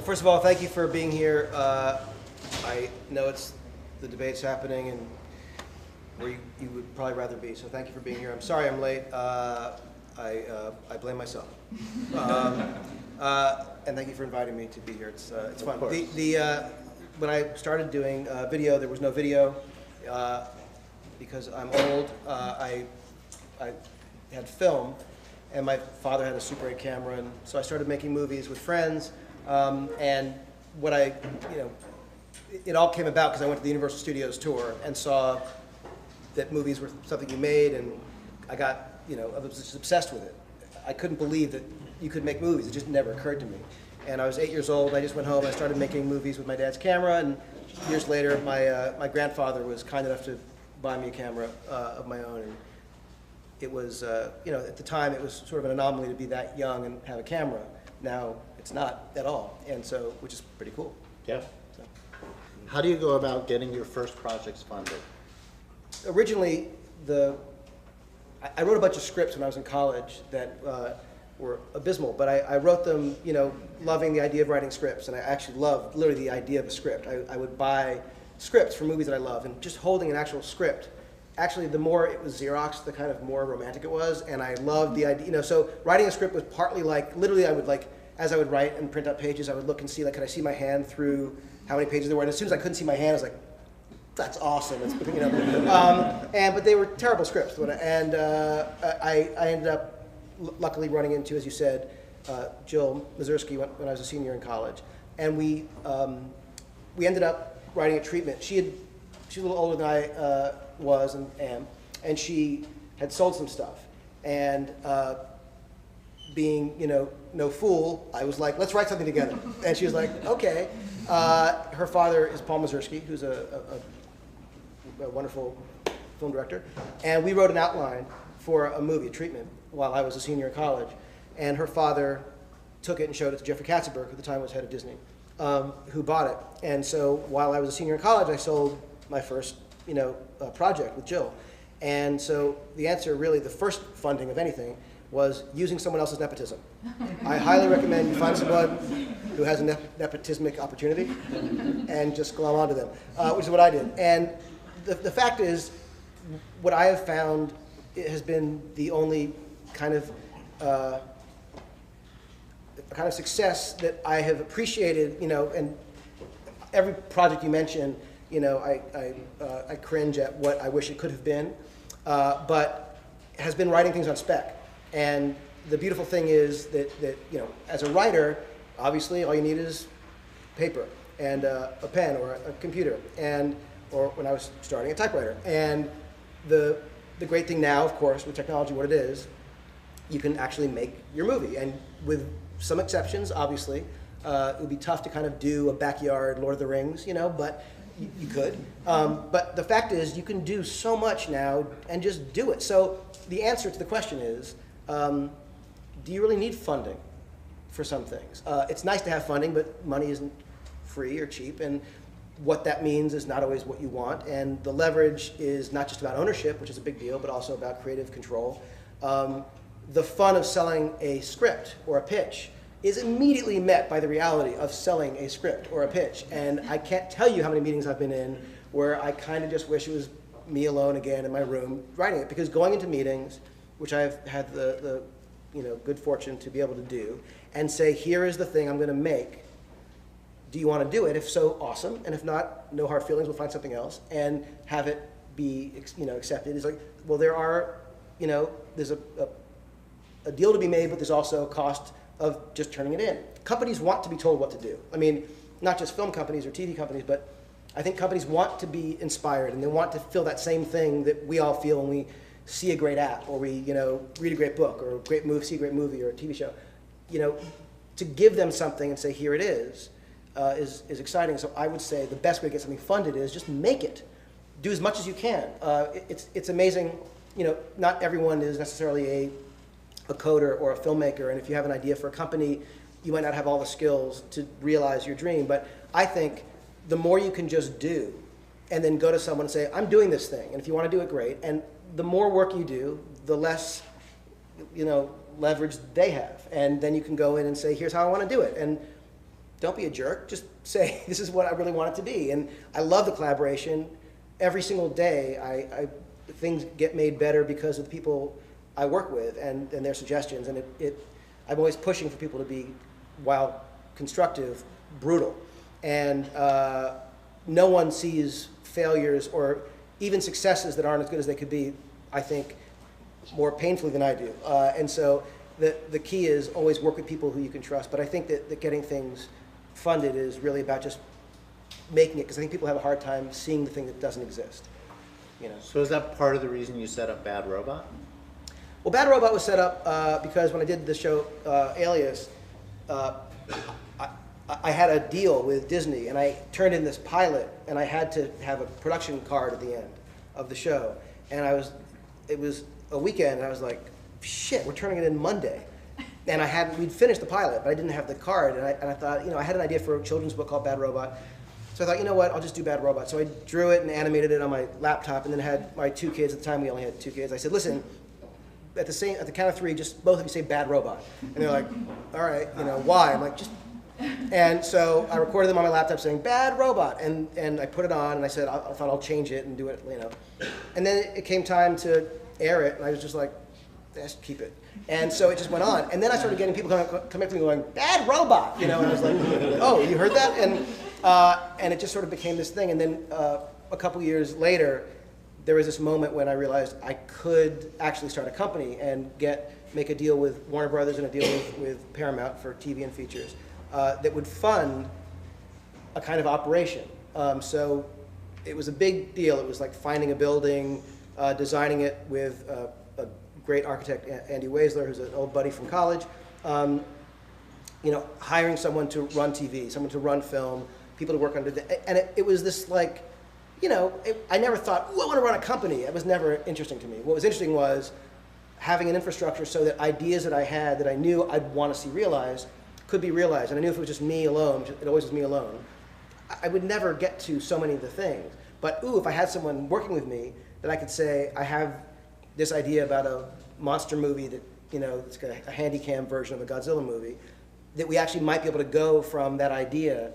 first of all, thank you for being here. I know the debate's happening and where you would probably rather be, so thank you for being here. I'm sorry I'm late. I blame myself. And thank you for inviting me to be here. It's fun. When I started doing video, there was no video because I'm old. I had film, and my father had a Super 8 camera, and so I started making movies with friends. And what it all came about because I went to the Universal Studios tour and saw that movies were something you made, and I was just obsessed with it. I couldn't believe that you could make movies. It just never occurred to me. And I was 8 years old. I just went home. I started making movies with my dad's camera, and years later, my grandfather was kind enough to buy me a camera of my own. And it was, at the time, it was sort of an anomaly to be that young and have a camera. Now it's not at all, and so which is pretty cool. Yeah. So. How do you go about getting your first projects funded? Originally, I wrote a bunch of scripts when I was in college that were abysmal, but I wrote them, loving the idea of writing scripts, and I actually loved literally the idea of a script. I would buy scripts for movies that I loved, and just holding an actual script. Actually, the more it was Xerox, the kind of more romantic it was, and I loved the idea. So writing a script was partly literally I would as I would write and print out pages, I would look and see could I see my hand through how many pages there were, and as soon as I couldn't see my hand, I was like, that's awesome. It's, but they were terrible scripts, and I ended up luckily running into, as you said, Jill Mazursky when I was a senior in college, and we ended up writing a treatment. She's a little older than I was and am, and she had sold some stuff, and being no fool, I was like, let's write something together, and she was like, okay. Her father is Paul Mazursky, who's a wonderful film director, and we wrote an outline for a movie, a treatment, while I was a senior in college, and her father took it and showed it to Jeffrey Katzenberg, who at the time was head of Disney, who bought it. And so while I was a senior in college, I sold my first project with Jill. And so the answer, really, the first funding of anything was using someone else's nepotism. I highly recommend you find someone who has a nepotismic opportunity and just glom onto them, which is what I did. And the fact is, what I have found has been the only kind of success that I have appreciated, and every project you mention, I cringe at what I wish it could have been, but has been writing things on spec. And the beautiful thing is that as a writer, obviously all you need is paper and a pen or a computer, or when I was starting, a typewriter. And the great thing now, of course, with technology, what it is, you can actually make your movie. And with some exceptions, obviously, it would be tough to kind of do a backyard Lord of the Rings, but you could. But the fact is, you can do so much now and just do it. So the answer to the question is, do you really need funding for some things? It's nice to have funding, but money isn't free or cheap, and what that means is not always what you want, and the leverage is not just about ownership, which is a big deal, but also about creative control. The fun of selling a script or a pitch is immediately met by the reality of selling a script or a pitch, and I can't tell you how many meetings I've been in where I kind of just wish it was me alone again in my room writing it, because going into meetings, which I've had the good fortune to be able to do, and say, here is the thing I'm going to make. Do you want to do it? If so, awesome. And if not, no hard feelings. We'll find something else and have it be accepted. It's like, well, there's a deal to be made, but there's also a cost of just turning it in. Companies want to be told what to do. I mean, not just film companies or TV companies, but I think companies want to be inspired, and they want to feel that same thing that we all feel when we see a great app, or we read a great book, or see a great movie or a TV show. To give them something and say, here it is exciting. So I would say the best way to get something funded is just make it. Do as much as you can. It's amazing. Not everyone is necessarily a coder or a filmmaker, and if you have an idea for a company, you might not have all the skills to realize your dream. But I think the more you can just do, and then go to someone and say, I'm doing this thing, and if you want to do it, great. And the more work you do, the less leverage they have, and then you can go in and say, here's how I want to do it. And don't be a jerk. Just say, this is what I really want it to be. And I love the collaboration. Every single day, things get made better because of the people I work with and their suggestions. And I'm always pushing for people to be, while constructive, brutal. And no one sees failures or even successes that aren't as good as they could be, I think, more painfully than I do. And so the key is always work with people who you can trust. But I think that getting things funded is really about just making it, because I think people have a hard time seeing the thing that doesn't exist. You know. So is that part of the reason you set up Bad Robot? Well, Bad Robot was set up because when I did the show Alias, I had a deal with Disney, and I turned in this pilot, and I had to have a production card at the end of the show. And it was a weekend, and I was like, shit, we're turning it in Monday. And we'd finished the pilot, but I didn't have the card, and I thought, I had an idea for a children's book called Bad Robot. So I thought, you know what, I'll just do Bad Robot. So I drew it and animated it on my laptop, and then had my 2 kids, at the time we only had 2 kids. I said, listen, at the count of 3, just both of you say Bad Robot. And they're like, all right, why? I'm like, just. And so I recorded them on my laptop saying Bad Robot, and I put it on, and I said, I thought I'll change it and do it, And then it came time to air it, and I was just like, just keep it. And so it just went on. And then I started getting people coming up to me going, Bad Robot, and I was like, oh, you heard that? And it just sort of became this thing. And then a couple years later, there was this moment when I realized I could actually start a company and make a deal with Warner Brothers and a deal with Paramount for TV and features that would fund a kind of operation. So it was a big deal. It was like finding a building, designing it with a great architect, Andy Weisler, who's an old buddy from college, hiring someone to run TV, someone to run film, people to work under, and it was this like, I never thought, I want to run a company. It was never interesting to me. What was interesting was having an infrastructure so that ideas that I had that I knew I'd want to see realized could be realized. And I knew if it was just me alone, it always was me alone, I would never get to so many of the things. But if I had someone working with me that I could say, I have this idea about a monster movie that, it's got a handy-cam version of a Godzilla movie, that we actually might be able to go from that idea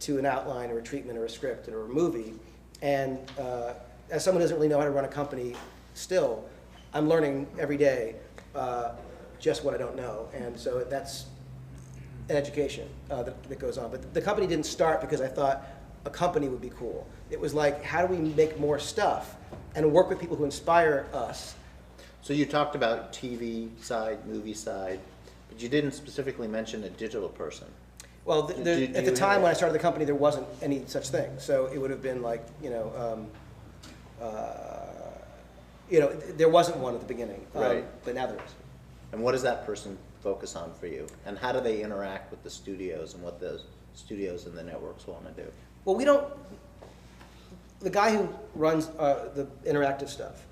to an outline or a treatment or a script or a movie. And as someone who doesn't really know how to run a company still, I'm learning every day just what I don't know. And so that's an education that goes on. But the company didn't start because I thought a company would be cool. It was like, how do we make more stuff and work with people who inspire us? So you talked about TV side, movie side, but you didn't specifically mention a digital person. Well, at the time when I started the company, there wasn't any such thing. So it would have been like, there wasn't one at the beginning. Right. But now there is. And what does that person focus on for you? And how do they interact with the studios and what the studios and the networks want to do? Well, the guy who runs the interactive stuff,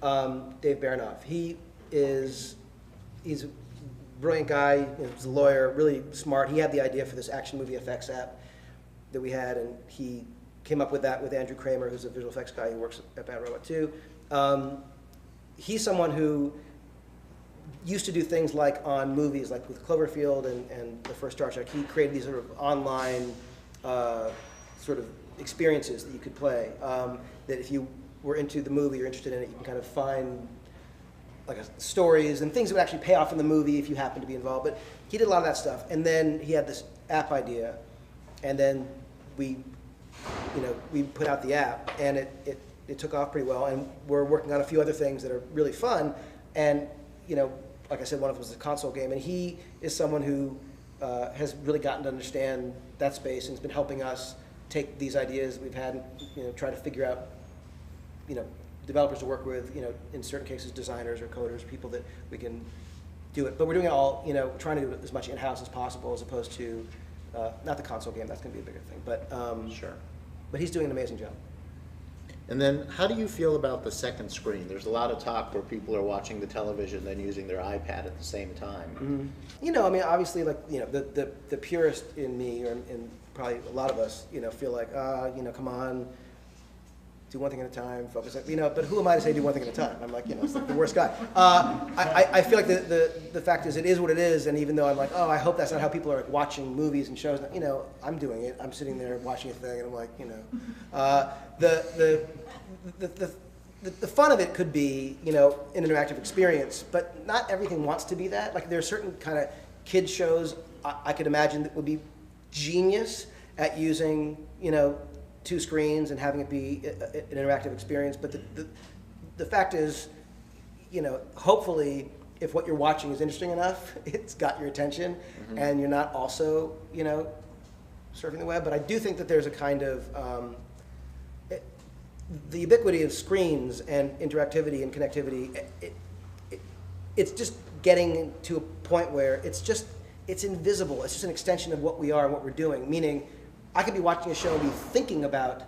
Dave Baranoff, he's a brilliant guy, he's a lawyer, really smart. He had the idea for this action movie effects app that we had, and he came up with that with Andrew Kramer, who's a visual effects guy who works at Bad Robot too. He's someone who used to do things like on movies, like with Cloverfield and the first Star Trek. He created these sort of online sort of experiences that you could play, that if you were into the movie, you're interested in it, you can kind of find like stories and things that would actually pay off in the movie if you happen to be involved. But he did a lot of that stuff. And then he had this app idea, and then we put out the app, and it took off pretty well. And we're working on a few other things that are really fun. And like I said, one of them was a console game, and he is someone who has really gotten to understand that space and has been helping us take these ideas we've had, try to figure out, developers to work with, in certain cases designers or coders, people that we can do it. But we're doing it all, trying to do it as much in-house as possible, as opposed to not the console game. That's going to be a bigger thing. But sure. But he's doing an amazing job. And then, how do you feel about the second screen? There's a lot of talk where people are watching the television then using their iPad at the same time. Mm-hmm. Obviously, like the purist in me, or in probably a lot of us, feel like, come on, do one thing at a time, focus, but who am I to say do one thing at a time? I'm like, it's like the worst guy. I feel like the fact is it is what it is, and even though I'm like, oh, I hope that's not how people are like, watching movies and shows, I'm doing it. I'm sitting there watching a thing, and I'm like, the fun of it could be, an interactive experience, but not everything wants to be that. Like there are certain kind of kids shows I could imagine that would be genius at using, 2 screens and having it be an interactive experience. But the fact is, hopefully, if what you're watching is interesting enough, it's got your attention, and you're not also, surfing the web. But I do think that there's a kind of the ubiquity of screens and interactivity and connectivity. It's just getting to a point where it's invisible. It's just an extension of what we are and what we're doing. Meaning, I could be watching a show and be thinking about,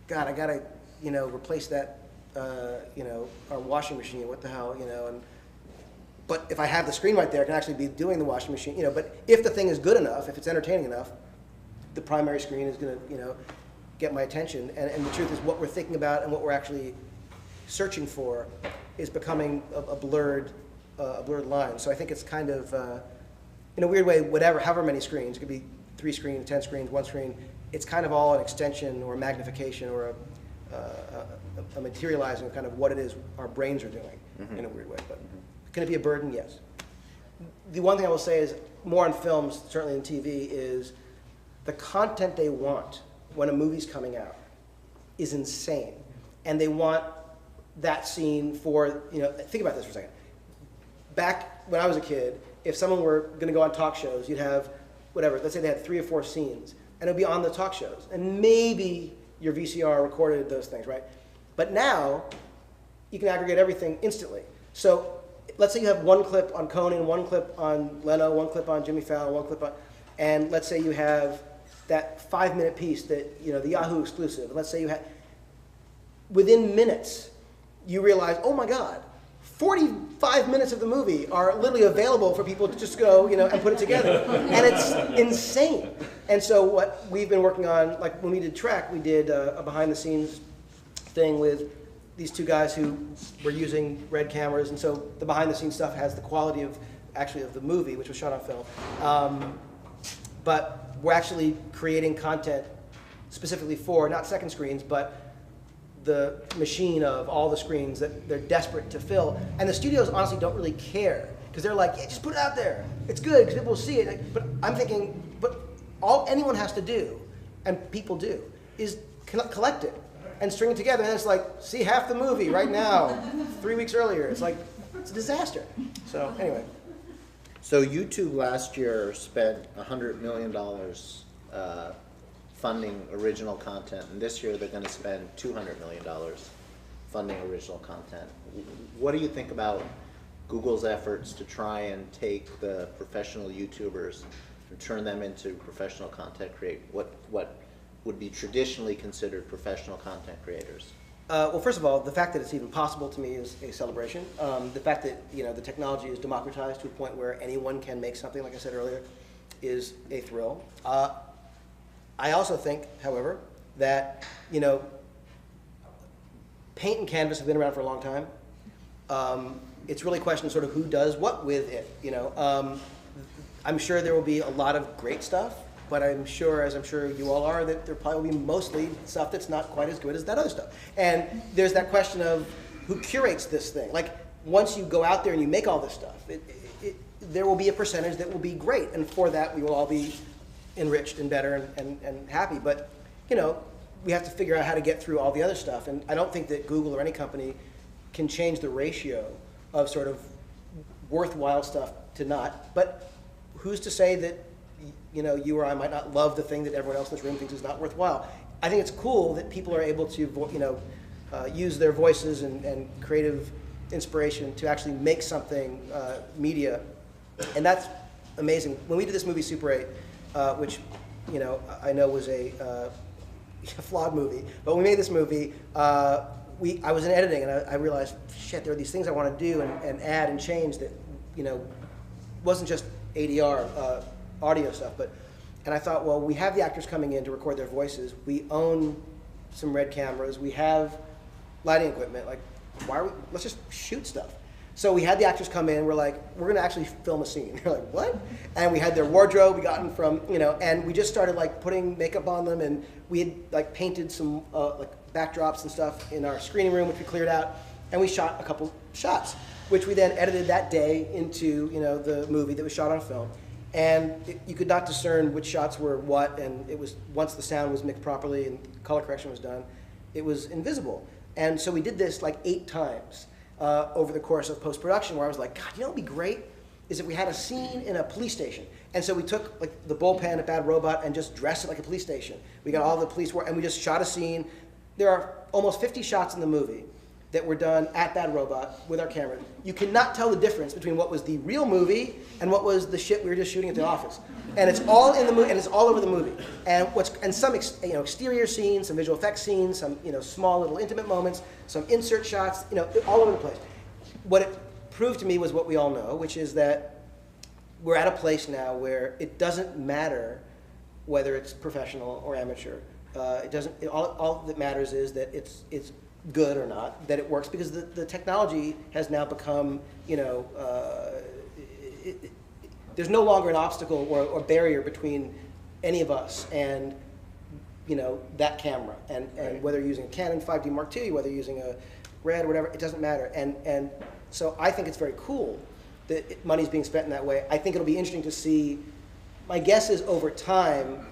God, I gotta, replace that, our washing machine. What the hell, but if I have the screen right there, I can actually be doing the washing machine. But if the thing is good enough, if it's entertaining enough, the primary screen is gonna, get my attention. And the truth is, what we're thinking about and what we're actually searching for is becoming a blurred line. So I think it's kind of, in a weird way, however many screens, it could be 3 screens, 10 screens, 1 screen, it's kind of all an extension or a magnification or a materializing of kind of what it is our brains are doing in a weird way. But can it be a burden? Yes. The one thing I will say is, more on films, certainly in TV, is the content they want when a movie's coming out is insane. And they want that scene for, think about this for a second. Back when I was a kid, if someone were going to go on talk shows, you'd have whatever, let's say they had 3 or 4 scenes, and it would be on the talk shows. And maybe your VCR recorded those things, right? But now, you can aggregate everything instantly. So let's say you have 1 clip on Conan, 1 clip on Leno, 1 clip on Jimmy Fallon, 1 clip on, and let's say you have that 5-minute piece that, the Yahoo exclusive. And let's say you had, within minutes, you realize, oh my God, 45 minutes of the movie are literally available for people to just go, and put it together. And it's insane. And so what we've been working on, like when we did Trek, we did a behind-the-scenes thing with these 2 guys who were using Red cameras. And so the behind-the-scenes stuff has the quality of the movie, which was shot on film. But we're actually creating content specifically for, not second screens, but the machine of all the screens that they're desperate to fill. And the studios honestly don't really care, because they're like, yeah, just put it out there. It's good, because people will see it. But I'm thinking, but all anyone has to do, and people do, is collect it and string it together. And it's like, see half the movie right now, 3 weeks earlier. It's like, it's a disaster. So anyway. So YouTube last year spent $100 million funding original content, and this year they're going to spend $200 million funding original content. What do you think about Google's efforts to try and take the professional YouTubers and turn them into professional content creators? What would be traditionally considered professional content creators? Well, first of all, the fact that it's even possible to me is a celebration. The fact that the technology is democratized to a point where anyone can make something, like I said earlier, is a thrill. I also think, however, that paint and canvas have been around for a long time. It's really a question of sort of who does what with it. I'm sure there will be a lot of great stuff, but I'm sure, as I'm sure you all are, that there probably will be mostly stuff that's not quite as good as that other stuff. And there's that question of who curates this thing. Like, once you go out there and you make all this stuff, there will be a percentage that will be great, and for that we will all be enriched and better and happy. But we have to figure out how to get through all the other stuff. And I don't think that Google or any company can change the ratio of sort of worthwhile stuff to not. But who's to say that you or I might not love the thing that everyone else in this room thinks is not worthwhile? I think it's cool that people are able to use their voices and creative inspiration to actually make something media, and that's amazing. When we did this movie Super 8, which I know was a flawed movie, but when we made this movie, I was in editing and I realized, shit, there are these things I want to do and add and change that wasn't just ADR audio stuff, and I thought, well, we have the actors coming in to record their voices. We own some red cameras, we have lighting equipment. Like, let's just shoot stuff. So we had the actors come in. We're like, we're gonna actually film a scene. They're like, what? And we had their wardrobe we gotten from, and we just started like putting makeup on them, and we had like painted some like backdrops and stuff in our screening room, which we cleared out, and we shot a couple shots, which we then edited that day into the movie that was shot on film. And you could not discern which shots were what, and it was, once the sound was mixed properly and color correction was done, it was invisible. And so we did this like 8 times over the course of post-production, where I was like, God, what would be great is if we had a scene in a police station. And so we took like the bullpen at Bad Robot and just dressed it like a police station. We got all the police work, and we just shot a scene. There are almost 50 shots in the movie that were done at Bad Robot with our camera. You cannot tell the difference between what was the real movie and what was the shit we were just shooting at the office. And it's all in the movie, and it's all over the movie. And some exterior scenes, some visual effects scenes, some small little intimate moments, some insert shots, all over the place. What it proved to me was what we all know, which is that we're at a place now where it doesn't matter whether it's professional or amateur. It doesn't. All that matters is that it's good or not, that it works, because the technology has now become, there's no longer an obstacle or barrier between any of us and, that camera. And Right. Whether you're using a Canon 5D Mark II, whether you're using a Red or whatever, it doesn't matter. And so I think it's very cool that money's being spent in that way. I think it'll be interesting to see. My guess is over time,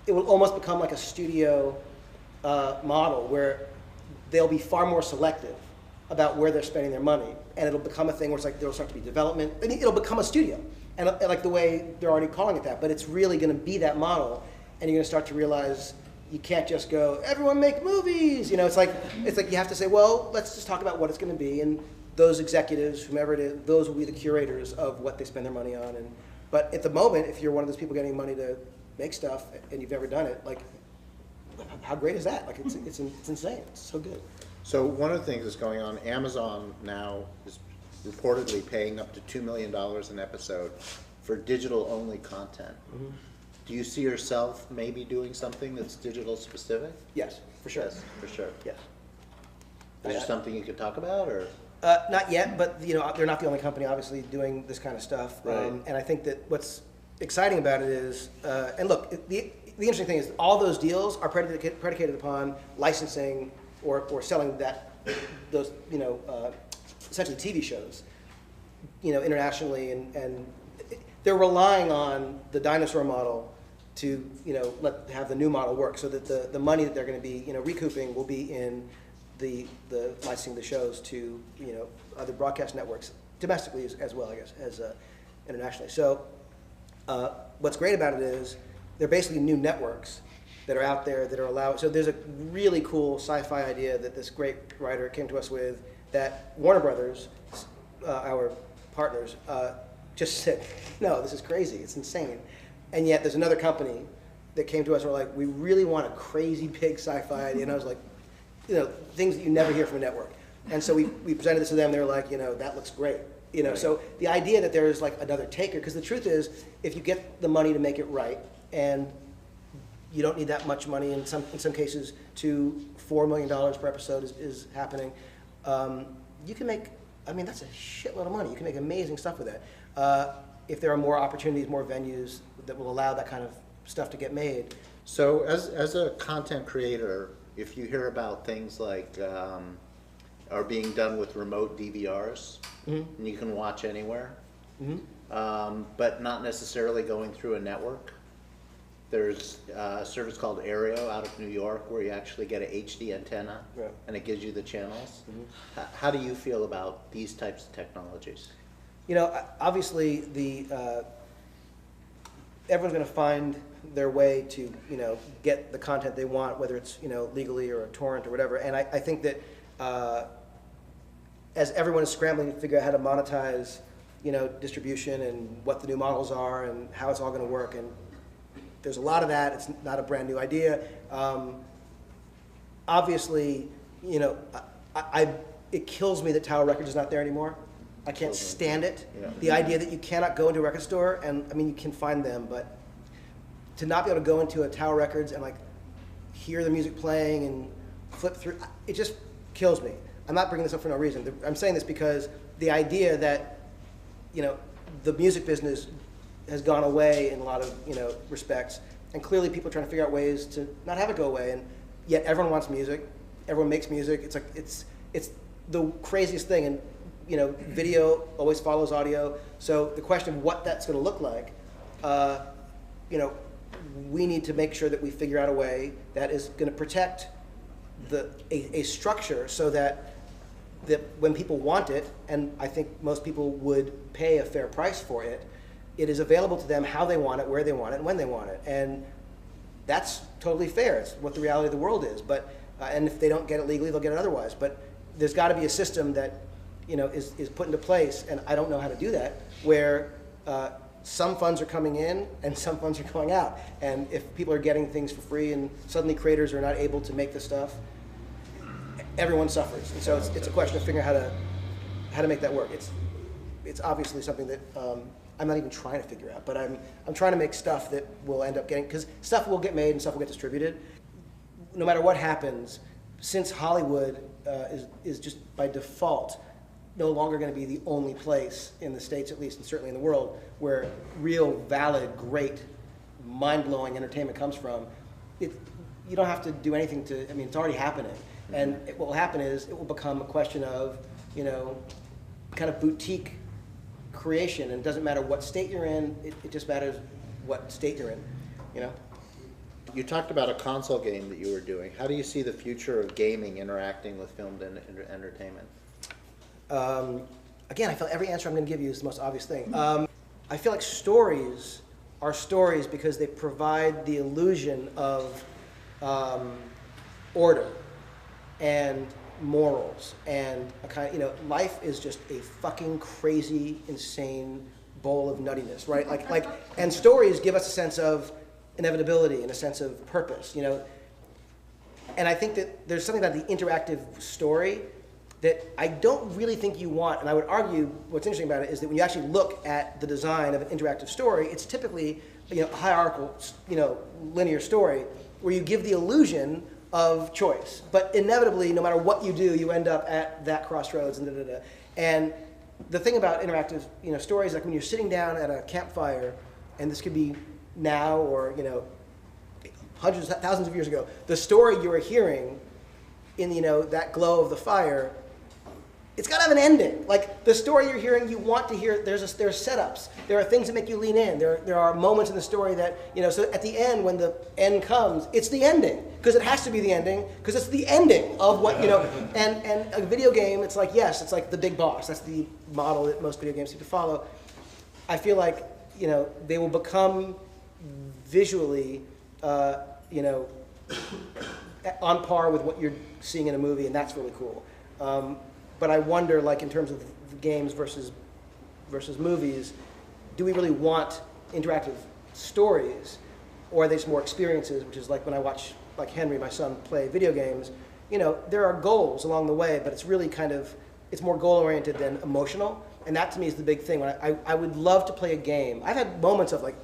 it will almost become like a studio model where they'll be far more selective about where they're spending their money, and it'll become a thing where it's like there'll start to be development, and it'll become a studio, and like the way they're already calling it that. But it's really going to be that model, and you're going to start to realize you can't just go, everyone make movies. It's like you have to say, well, let's just talk about what it's going to be, and those executives, whomever it is, those will be the curators of what they spend their money on. But at the moment, if you're one of those people getting money to make stuff and you've never done it, like, how great is that? Like, it's insane. It's so good. So one of the things that's going on, Amazon now is reportedly paying up to $2 million an episode for digital-only content. Mm-hmm. Do you see yourself maybe doing something that's digital specific? Yes, for sure. Yes, for sure. Yes. Is there something you could talk about, or? Not yet, but they're not the only company, obviously, doing this kind of stuff. Right. And I think that what's exciting about it is, and look, the interesting thing is all those deals are predicated upon licensing or selling those essentially TV shows, internationally, and they're relying on the dinosaur model to have the new model work, so that the money that they're going to be recouping will be in the licensing the shows to other broadcast networks domestically as well, I guess, as internationally. So what's great about it is they're basically new networks that are out there that are allowed. So there's a really cool sci-fi idea that this great writer came to us with, that Warner Brothers, our partners, just said, no, this is crazy, it's insane. And yet there's another company that came to us and were like, we really want a crazy big sci-fi idea. And I was like, things that you never hear from a network. And so we presented this to them. They were like, that looks great. Right. So the idea that there is like another taker, because the truth is, if you get the money to make it right, and you don't need that much money in some cases, $4 million per episode is happening. You can make, that's a shitload of money. You can make amazing stuff with that. If there are more opportunities, more venues that will allow that kind of stuff to get made. So as a content creator, if you hear about things like are being done with remote DVRs, Mm-hmm. and you can watch anywhere, Mm-hmm. but not necessarily going through a network. There's a service called Aereo out of New York where you actually get an HD antenna, Yeah. and it gives you the channels. Mm-hmm. How do you feel about these types of technologies? Obviously everyone's going to find their way to, get the content they want, whether it's, legally or a torrent or whatever. And I think that as everyone is scrambling to figure out how to monetize, distribution and what the new models are and how it's all going to work, and there's a lot of that. It's not a brand new idea. Obviously, it kills me that Tower Records is not there anymore. I can't stand it. Yeah. The idea that you cannot go into a record store, and you can find them, but to not be able to go into a Tower Records and hear the music playing and flip through. It just kills me. I'm not bringing this up for no reason. I'm saying this because the idea that, the music business has gone away in a lot of, respects, and clearly people are trying to figure out ways to not have it go away, and yet everyone wants music, everyone makes music. It's like, it's the craziest thing, and, video always follows audio, so the question of what that's going to look like, we need to make sure that we figure out a way that is going to protect a structure so that when people want it, and I think most people would pay a fair price for it, it is available to them how they want it, where they want it, and when they want it. And that's totally fair. It's what the reality of the world is. But and if they don't get it legally, they'll get it otherwise. But there's got to be a system that is put into place, and I don't know how to do that, where some funds are coming in and some funds are going out. And if people are getting things for free and suddenly creators are not able to make the stuff, everyone suffers. And so it's a question of figuring out how to make that work. It's obviously something that I'm not even trying to figure out, but I'm trying to make stuff that will end up getting, because stuff will get made and stuff will get distributed. No matter what happens, since Hollywood is just by default no longer going to be the only place in the States, at least, and certainly in the world, where real, valid, great, mind-blowing entertainment comes from, you don't have to do anything to, it's already happening. And what will happen is it will become a question of, kind of boutique creation, and it doesn't matter what state you're in, it just matters what state you're in, You talked about a console game that you were doing. How do you see the future of gaming interacting with filmed entertainment? Again, I feel every answer I'm going to give you is the most obvious thing. I feel like stories are stories because they provide the illusion of order and morals, and a kind of, life is just a fucking crazy, insane bowl of nuttiness, right? Like, and stories give us a sense of inevitability and a sense of purpose, And I think that there's something about the interactive story that I don't really think you want, and I would argue what's interesting about it is that when you actually look at the design of an interactive story, it's typically, a hierarchical, linear story where you give the illusion of choice. But inevitably, no matter what you do, you end up at that crossroads and da-da-da. And the thing about interactive, stories, like when you're sitting down at a campfire, and this could be now or, hundreds, thousands of years ago, the story you are hearing in, that glow of the fire, it's got to have an ending. Like, the story you're hearing, you want to hear, there's setups. There are things that make you lean in. There are moments in the story that, so at the end, when the end comes, it's the ending. Because it has to be the ending, because it's the ending of what, and a video game, it's like, yes, it's like the big boss. That's the model that most video games seem to follow. I feel like, they will become visually, on par with what you're seeing in a movie, and that's really cool. But I wonder, like, in terms of the games versus movies, do we really want interactive stories, or are they just more experiences, which is like when I watch, like Henry, my son, play video games, there are goals along the way, but it's really it's more goal-oriented than emotional, and that to me is the big thing. When I would love to play a game. I've had moments of, like,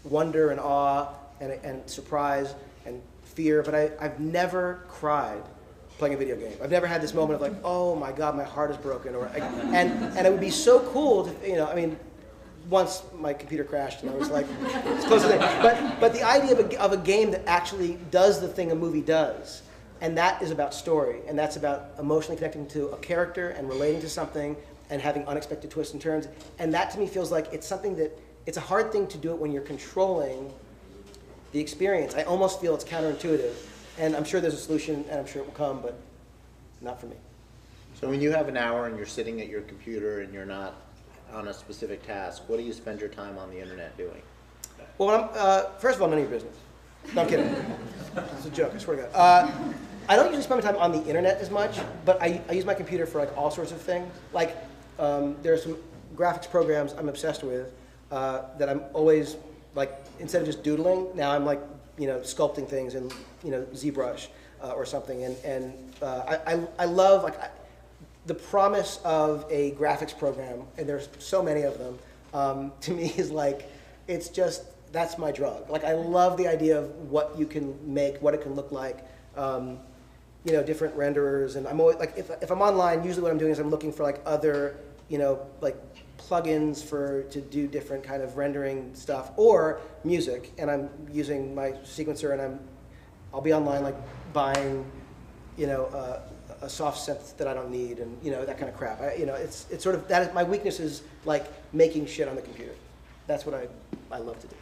wonder and awe and surprise and fear, but I've never cried playing a video game. I've never had this moment of like, oh my God, my heart is broken, and it would be so cool to, once my computer crashed and I was like, it's close to there. But the idea of a game that actually does the thing a movie does, and that is about story, and that's about emotionally connecting to a character and relating to something and having unexpected twists and turns, and that to me feels like it's something that, it's a hard thing to do it when you're controlling the experience. I almost feel it's counterintuitive. And I'm sure there's a solution, and I'm sure it will come, but not for me. So when you have an hour and you're sitting at your computer and you're not on a specific task, what do you spend your time on the internet doing? Well, first of all, none of your business. No, I'm kidding. It's a joke, I swear to God. I don't usually spend my time on the internet as much, but I use my computer for like all sorts of things. Like, there are some graphics programs I'm obsessed with that I'm always, like, instead of just doodling, now I'm like, sculpting things in, ZBrush or something. And I love, like, the promise of a graphics program, and there's so many of them, to me is like, it's just that's my drug. Like, I love the idea of what you can make, what it can look like. You know, different renderers, and I'm always like, if I'm online, usually what I'm doing is I'm looking for like other, you know, like plugins to do different kind of rendering stuff, or music, and I'm using my sequencer, and I'll be online like buying, you know, a soft synth that I don't need, and you know, that kind of crap. You know, it's sort of that. My weakness is like making shit on the computer. That's what I love to do.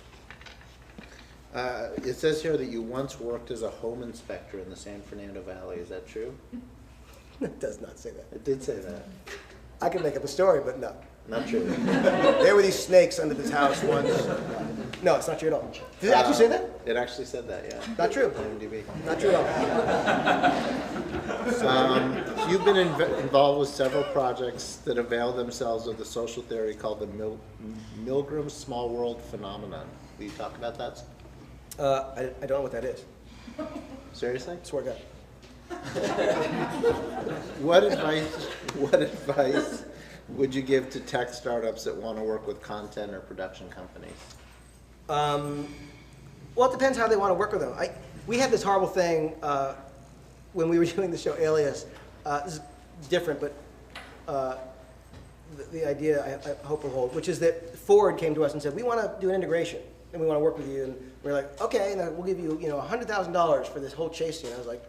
It says here that you once worked as a home inspector in the San Fernando Valley. Is that true? It does not say that. It did say that. I could make up a story, but no. Not true. There were these snakes under this house once. No, it's not true at all. Did it actually say that? It actually said that, yeah. Not true. IMDb. Not true at all. You've been involved with several projects that avail themselves of the social theory called the Milgram Small World Phenomenon. Will you talk about that? I don't know what that is. Seriously? I swear to God. What advice would you give to tech startups that want to work with content or production companies? Well, it depends how they want to work with them. We had this horrible thing when we were doing the show Alias. This is different, but the idea I hope will hold, which is that Ford came to us and said, we want to do an integration, and we want to work with you. And we're like, okay, and we'll give you, you know, $100,000 for this whole chase scene. I was like,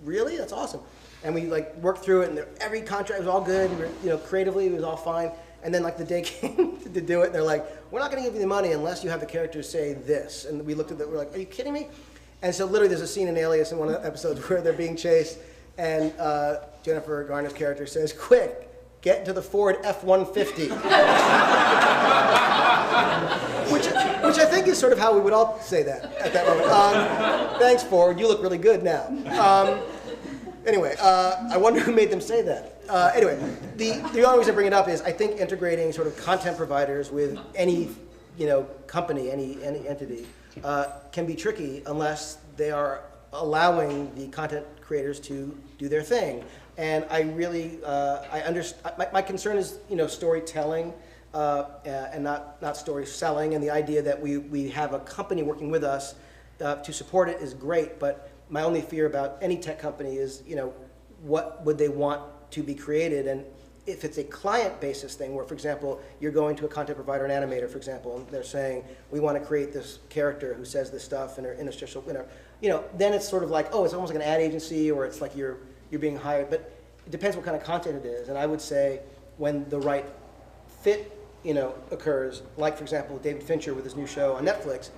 really? That's awesome. And we like worked through it, and every contract was all good. We were, you know, creatively it was all fine. And then like the day came to do it, and they're like, we're not going to give you the money unless you have the characters say this. And we looked at that, we're like, are you kidding me? And so literally there's a scene in Alias in one of the episodes where they're being chased, and Jennifer Garner's character says, quick, get into the Ford F-150. which I think is sort of how we would all say that at that moment. Thanks, Ford, you look really good now. Anyway, I wonder who made them say that. Anyway, the only reason I bring it up is I think integrating sort of content providers with any, you know, company, any entity, can be tricky unless they are allowing the content creators to do their thing. And I really, my concern is, you know, storytelling and not story selling. And the idea that we have a company working with us to support it is great, but my only fear about any tech company is, you know, what would they want to be created? And if it's a client basis thing where, for example, you're going to a content provider, an animator, for example, and they're saying, we want to create this character who says this stuff in an interstitial, you know, then it's sort of like, oh, it's almost like an ad agency, or it's like you're being hired. But it depends what kind of content it is. And I would say when the right fit, you know, occurs, like, for example, David Fincher with his new show on Netflix,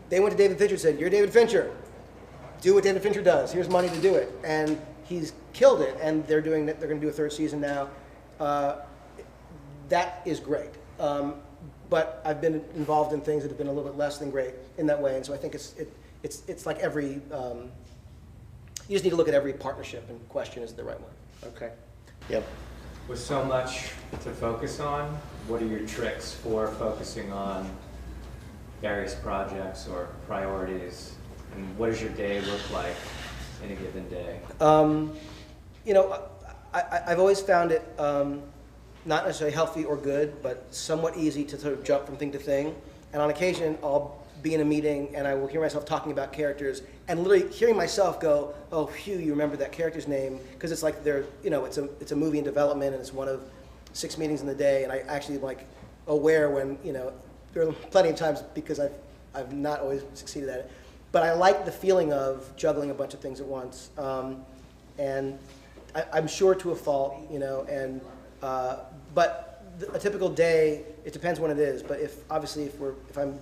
they went to David Fincher and said, you're David Fincher. Do what David Fincher does. Here's money to do it. And he's killed it, and they're going to do a third season now. That is great. But I've been involved in things that have been a little bit less than great in that way, and so I think it's like every, you just need to look at every partnership and question is it the right one. Okay. Yep. With so much to focus on, what are your tricks for focusing on various projects or priorities? And what does your day look like in a given day? You know, I've always found it not necessarily healthy or good, but somewhat easy to sort of jump from thing to thing. And on occasion, I'll be in a meeting and I will hear myself talking about characters and literally hearing myself go, oh, phew, you remember that character's name? Because it's like they're, you know, it's a movie in development and it's one of 6 meetings in the day, and I actually am like aware when, you know, there are plenty of times because I've not always succeeded at it. But I like the feeling of juggling a bunch of things at once. And I'm sure to a fault, you know, and, but a typical day, it depends when it is, but if I'm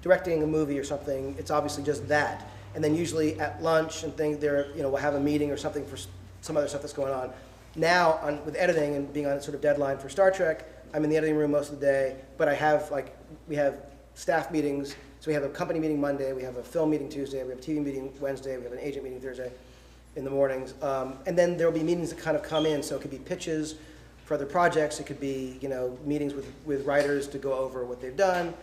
directing a movie or something, it's obviously just that. And then usually at lunch and things, you know, we'll have a meeting or something for some other stuff that's going on. Now, with editing and being on sort of deadline for Star Trek, I'm in the editing room most of the day, but I have, like, we have staff meetings. So we have a company meeting Monday, we have a film meeting Tuesday, we have a TV meeting Wednesday, we have an agent meeting Thursday in the mornings. And then there will be meetings that kind of come in, so it could be pitches for other projects, it could be, you know, meetings with writers to go over what they've done,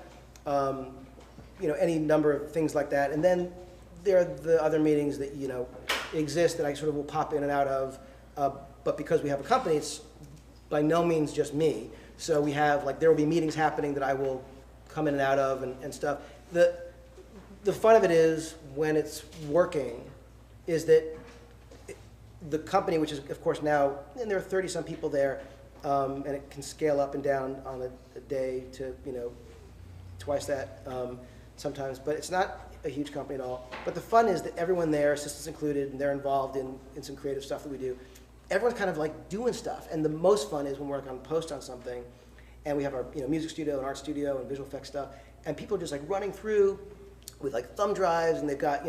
you know, any number of things like that. And then there are the other meetings that, you know, exist that I sort of will pop in and out of, but because we have a company, it's by no means just me. So we have, like, there will be meetings happening that I will come in and out of and stuff. the fun of it is when it's working, is that the company, which is of course now, and there are 30-some people there, and it can scale up and down on a day to twice that sometimes, but it's not a huge company at all. But the fun is that everyone there, assistants included, and they're involved in some creative stuff that we do. Everyone's kind of like doing stuff, and the most fun is when we're on post on something, and we have our music studio and art studio and visual effects stuff, and people are just like running through with like thumb drives, and they've got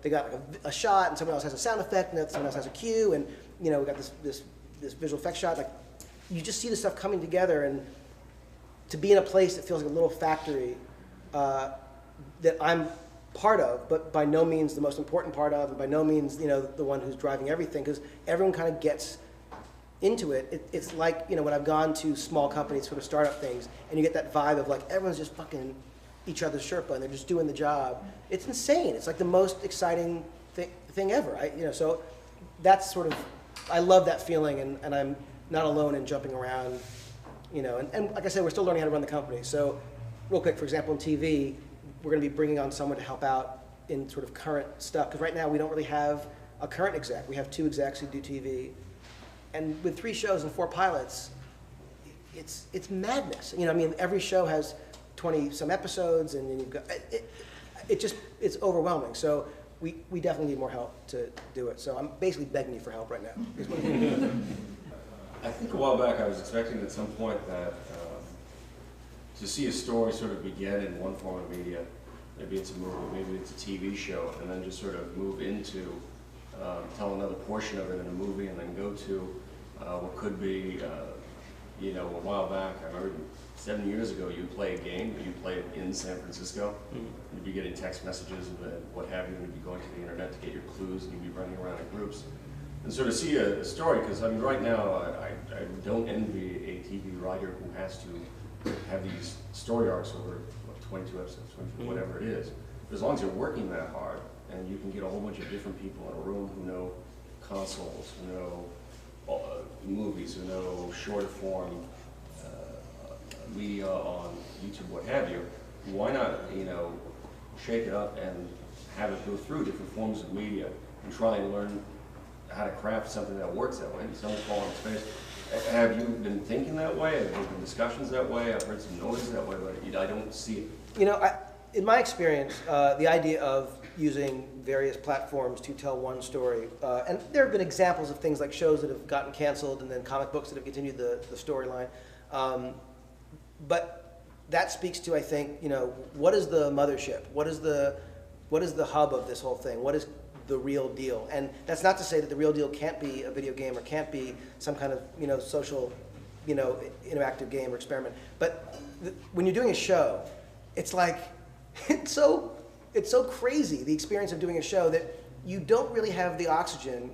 they got like a shot, and someone else has a sound effect, and someone else has a cue, and we got this visual effects shot. Like you just see the stuff coming together, and to be in a place that feels like a little factory that I'm part of, but by no means the most important part of, and by no means the one who's driving everything, because everyone kind of gets into it. It's like when I've gone to small companies, sort of startup things, and you get that vibe of like everyone's just fucking each other's Sherpa, and they're just doing the job. It's insane. It's like the most exciting thing ever. So that's sort of, I love that feeling, and I'm not alone in jumping around, and like I said, we're still learning how to run the company. So real quick, for example, in TV, we're going to be bringing on someone to help out in sort of current stuff, because right now we don't really have a current exec. We have 2 execs who do TV, and with 3 shows and 4 pilots, it's madness. Every show has 20-some episodes, and you've got it's overwhelming. So we definitely need more help to do it. So I'm basically begging you for help right now. I think a while back I was expecting at some point that to see a story sort of begin in one form of media, maybe it's a movie, maybe it's a TV show, and then just sort of move into tell another portion of it in a movie, and then go to what could be, a while back, I remember 7 years ago, you'd play a game, but you'd play it in San Francisco. You'd be getting text messages and what have you, and you'd be going to the internet to get your clues, and you'd be running around in groups. And sort of see a story, because right now, I don't envy a TV writer who has to have these story arcs over 22 episodes, 22, whatever it is. But as long as you're working that hard, and you can get a whole bunch of different people in a room who know consoles, who know movies, who know short form media on YouTube, what have you, why not, shake it up and have it go through different forms of media and try and learn how to craft something that works that way. Someone fall on its face. Have you been thinking that way? Have there been discussions that way? I've heard some noise that way, but I don't see it. In my experience, the idea of using various platforms to tell one story, and there have been examples of things like shows that have gotten canceled, and then comic books that have continued the storyline. But that speaks to, I think, what is the mothership? What is the hub of this whole thing? What is the real deal? And that's not to say that the real deal can't be a video game or can't be some kind of social interactive game or experiment. But when you're doing a show, it's like it's so crazy, the experience of doing a show, that you don't really have the oxygen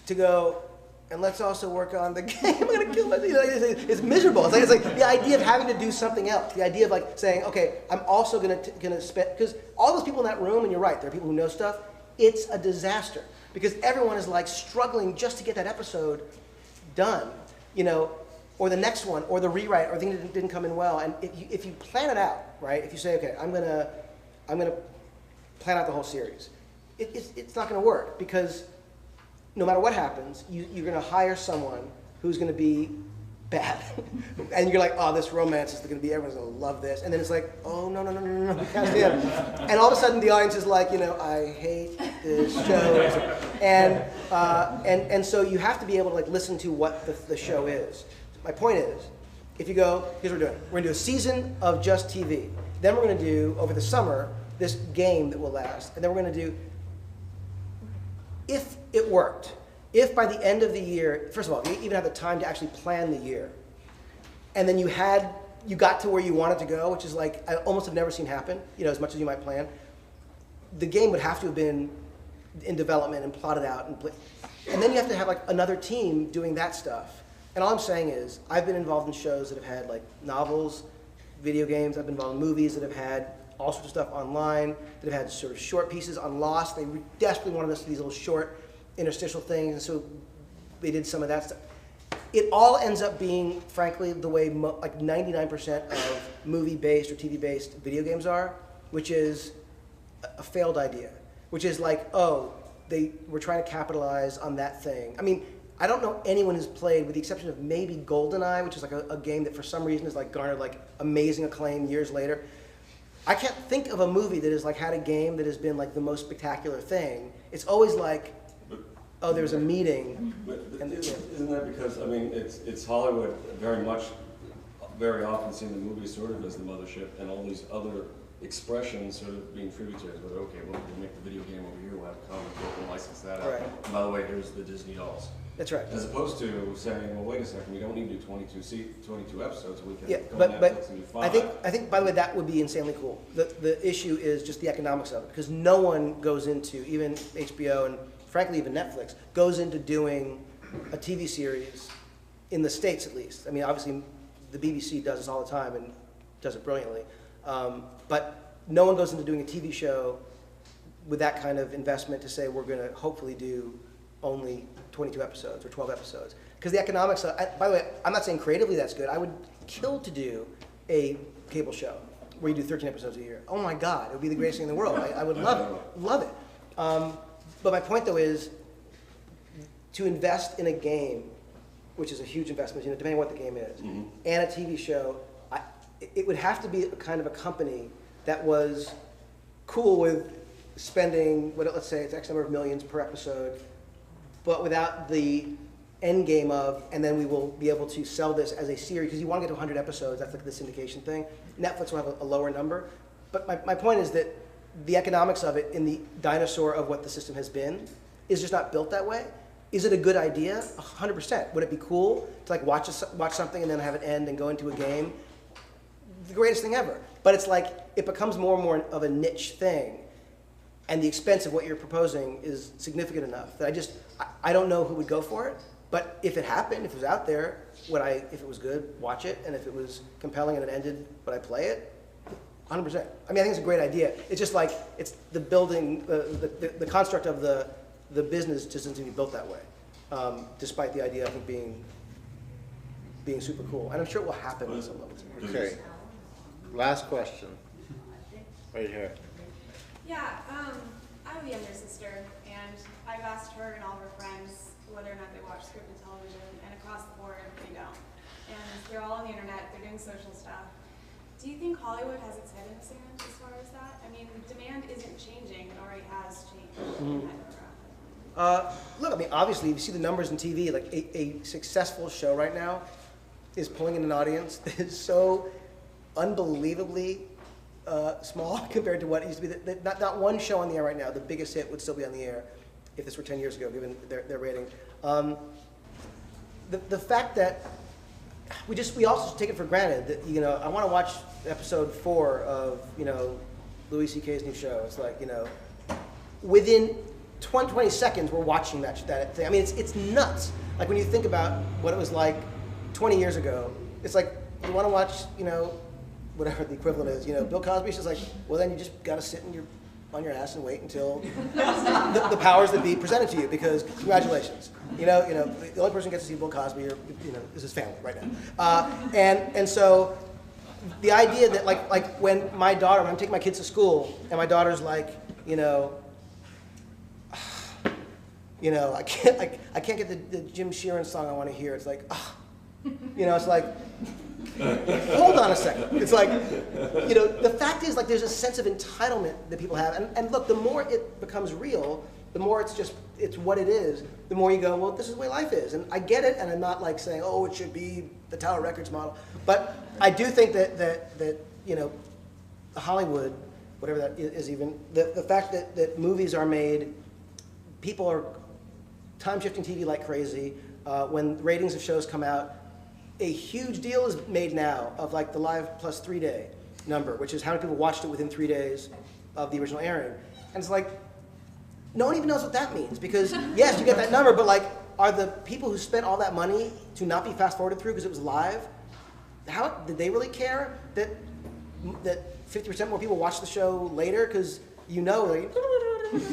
to go, and let's also work on the game. I'm gonna kill myself. It's miserable. It's like the idea of having to do something else. The idea of like saying, okay, I'm also gonna spend, because all those people in that room, and you're right, there are people who know stuff. It's a disaster because everyone is like struggling just to get that episode done, or the next one, or the rewrite, or thing that didn't come in well. And if you plan it out, right? If you say, okay, I'm gonna plan out the whole series, it's not gonna work, because no matter what happens, you're going to hire someone who's going to be bad. And you're like, oh, this romance is going to be, everyone's going to love this. And then it's like, oh, no, cast him. And all of a sudden the audience is like, I hate this show. And so you have to be able to like listen to what the show is. My point is, if you go, here's what we're doing. We're going to do a season of just TV. Then we're going to do, over the summer, this game that will last. And then we're going to do, if it worked, if by the end of the year, first of all, you even had the time to actually plan the year, and then you got to where you wanted to go, which is like, I almost have never seen happen, as much as you might plan, the game would have to have been in development and plotted out, and then you have to have like another team doing that stuff. And all I'm saying is, I've been involved in shows that have had like novels, video games, I've been involved in movies that have had all sorts of stuff online, that have had sort of short pieces on Lost. They desperately wanted us to do these little short interstitial things, and so they did some of that stuff. It all ends up being, frankly, the way like 99% of movie-based or TV-based video games are, which is a failed idea, which is like, oh, they were trying to capitalize on that thing. I mean, I don't know anyone who's played, with the exception of maybe GoldenEye, which is like a game that for some reason has like garnered like amazing acclaim years later. I can't think of a movie that has like had a game that has been like the most spectacular thing. It's always like, oh, there's a meeting. But isn't that because, I mean, it's Hollywood very often seeing the movie sort of as the mothership, and all these other expressions sort of being tributaries. But okay, well, we'll make the video game over here, we'll have a comic book, we'll license that out. Right. And by the way, here's the Disney dolls. That's right. As opposed to saying, well, wait a second, we don't need to do 22 episodes, we can Yeah, go on but Netflix and do 5. I think by the way that would be insanely cool. The issue is just the economics of it, because no one goes into, even HBO and frankly even Netflix, goes into doing a TV series in the States at least. I mean, obviously the BBC does this all the time and does it brilliantly, but no one goes into doing a TV show with that kind of investment to say we're going to hopefully do only 22 episodes or 12 episodes. Because the economics, by the way, I'm not saying creatively that's good. I would kill to do a cable show where you do 13 episodes a year. Oh my God, it would be the greatest thing in the world. I would love it. But my point though is to invest in a game, which is a huge investment, you know, depending on what the game is, and a TV show, it would have to be a kind of a company that was cool with spending, let's say it's X number of millions per episode, but without the end game of, and then we will be able to sell this as a series, because you want to get to 100 episodes, that's like the syndication thing. Netflix will have a lower number. But my point is that the economics of it in the dinosaur of what the system has been is just not built that way. Is it a good idea? 100%. Would it be cool to like watch something and then have it end and go into a game? The greatest thing ever. But it's like, it becomes more and more of a niche thing, and the expense of what you're proposing is significant enough that I don't know who would go for it. But if it happened, if it was out there, if it was good, watch it, and if it was compelling and it ended, would I play it? 100%. I mean, I think it's a great idea. It's just like, it's the building, the construct of the business just doesn't seem to be built that way, despite the idea, I think, being super cool. And I'm sure it will happen on some levels. Okay. Last question. Right here. Yeah, I have a younger sister, and I've asked her and all of her friends whether or not they watch scripted television, and across the board, they don't. And they're all on the internet, they're doing social stuff. Do you think Hollywood has its head in the sand as far as that? I mean, the demand isn't changing, it already has changed. Look, I mean, obviously, if you see the numbers in TV, like a successful show right now is pulling in an audience that is so unbelievably small compared to what it used to be. Not one show on the air right now, the biggest hit would still be on the air if this were 10 years ago, given their rating. The fact that we also take it for granted that, you know, I want to watch episode 4 of, you know, Louis C.K.'s new show. It's like, you know, within 20 seconds we're watching that thing. I mean, it's nuts. Like when you think about what it was like 20 years ago, it's like, you want to watch, you know, whatever the equivalent is, you know, Bill Cosby's just like, well, then you just got to sit on your ass and wait until the powers that be presented to you, because congratulations, you know, the only person who gets to see Bill Cosby, is his family right now, and so the idea that like when I'm taking my kids to school and my daughter's like, you know, I can't get the Jim Sheeran song I want to hear. It's like, you know, it's like, hold on a second. It's like, you know, the fact is, like, there's a sense of entitlement that people have. And look, the more it becomes real, the more it's what it is, the more you go, well, this is the way life is. And I get it, and I'm not like saying, oh, it should be the Tower Records model. But I do think that you know, Hollywood, whatever that is even, the fact that movies are made, people are time-shifting TV like crazy. When ratings of shows come out, a huge deal is made now of like the live plus 3-day number, which is how many people watched it within 3 days of the original airing. And it's like, no one even knows what that means, because yes, you get that number, but like, are the people who spent all that money to not be fast-forwarded through because it was live, how did they really care that 50% more people watch the show later? Because you know, like,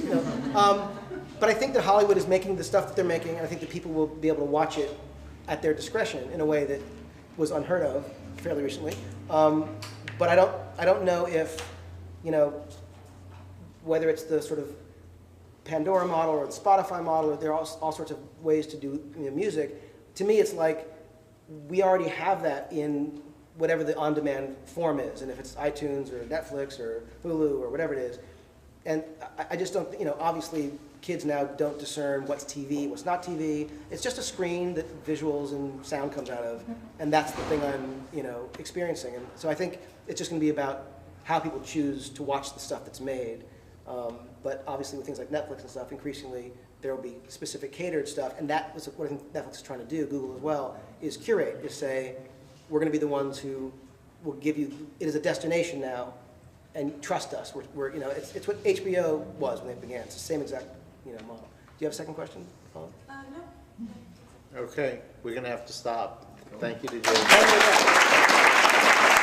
you know. But I think that Hollywood is making the stuff that they're making, and I think that people will be able to watch it at their discretion in a way that was unheard of fairly recently. But I don't know if, you know, whether it's the sort of Pandora model or the Spotify model, or there are all sorts of ways to do music. To me, it's like we already have that in whatever the on-demand form is, and if it's iTunes or Netflix or Hulu or whatever it is. And I just don't, obviously kids now don't discern what's TV, what's not TV. It's just a screen that visuals and sound comes out of, and that's the thing I'm, experiencing. And so I think it's just going to be about how people choose to watch the stuff that's made. But obviously with things like Netflix and stuff, increasingly there will be specific catered stuff, and that was what I think Netflix is trying to do, Google as well, is curate, is say, we're going to be the ones who will give you, it is a destination now, and trust us. It's what HBO was when they began. It's the same exact, model. Do you have a second question? No. Okay, we're gonna have to stop. Thank you to Jay. Thank you.